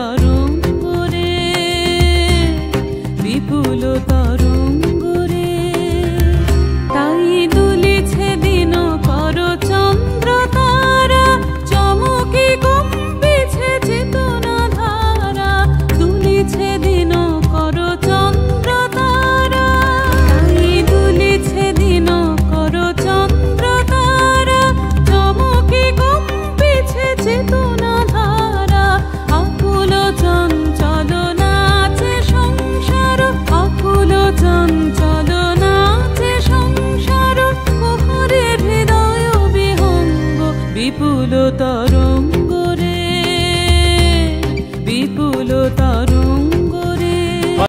তরঙ্গ রে, বিপুল তরঙ্গ রে। তাই দুলিছে দিন কর চন্দ্র তারা, চমকে কম্পিছে চেতনা ধারা। দুলিছে দিন কর চন্দ্র তারা, তাই দুলিছে দিন কর চন্দ্র তারা, চমকে কম্পিছে চেতনা ধারা। আকুল চঞ্চল নাচে সংসার, আকুল চঞ্চল নাচে সংসার। কুহরের হৃদয় বিহঙ্গ, বিপুল